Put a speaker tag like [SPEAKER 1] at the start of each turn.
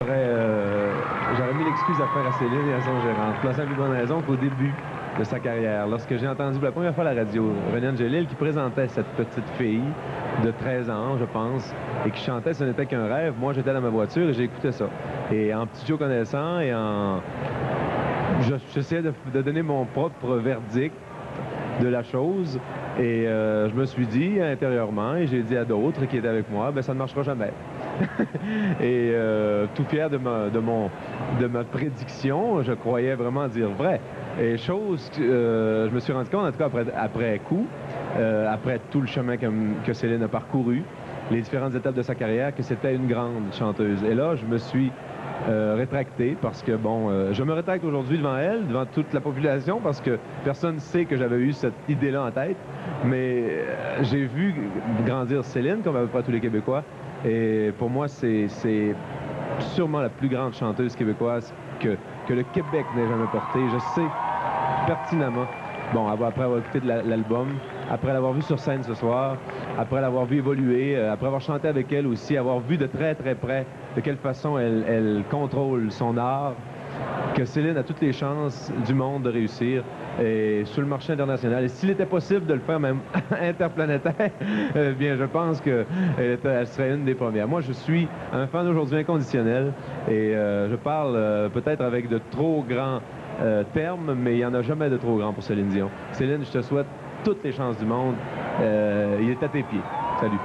[SPEAKER 1] J'aurais mis l'excuse à faire à Céline et à son gérant. Pour la simple et bonne raison qu'au début de sa carrière, lorsque j'ai entendu pour la première fois à la radio René Angelil qui présentait cette petite fille de 13 ans, je pense, et qui chantait Ce n'était qu'un rêve, moi j'étais dans ma voiture et j'ai écouté ça. Et en petit Joe connaissant et en... J'essayais de donner mon propre verdict de la chose et je me suis dit intérieurement et j'ai dit à d'autres qui étaient avec moi, ben ça ne marchera jamais. Et tout fier de ma prédiction, je croyais vraiment dire vrai. Et chose, je me suis rendu compte, en tout cas après coup, après tout le chemin que Céline a parcouru, les différentes étapes de sa carrière, que c'était une grande chanteuse. Et là, je me suis rétracté parce que, bon, je me rétracte aujourd'hui devant elle, devant toute la population, parce que personne ne sait que j'avais eu cette idée-là en tête. Mais j'ai vu grandir Céline, comme à peu près tous les Québécois. Et pour moi, c'est sûrement la plus grande chanteuse québécoise que le Québec n'ait jamais portée. Je sais pertinemment, bon, après avoir écouté l'album, après l'avoir vue sur scène ce soir, après l'avoir vue évoluer, après avoir chanté avec elle aussi, avoir vu de très très près de quelle façon elle contrôle son art, que Céline a toutes les chances du monde de réussir et sur le marché international. Et s'il était possible de le faire même interplanétaire, eh bien, je pense qu'elle serait une des premières. Moi, je suis un fan aujourd'hui inconditionnel et je parle peut-être avec de trop grands termes, mais il n'y en a jamais de trop grand pour Céline Dion. Céline, je te souhaite toutes les chances du monde. Il est à tes pieds. Salut.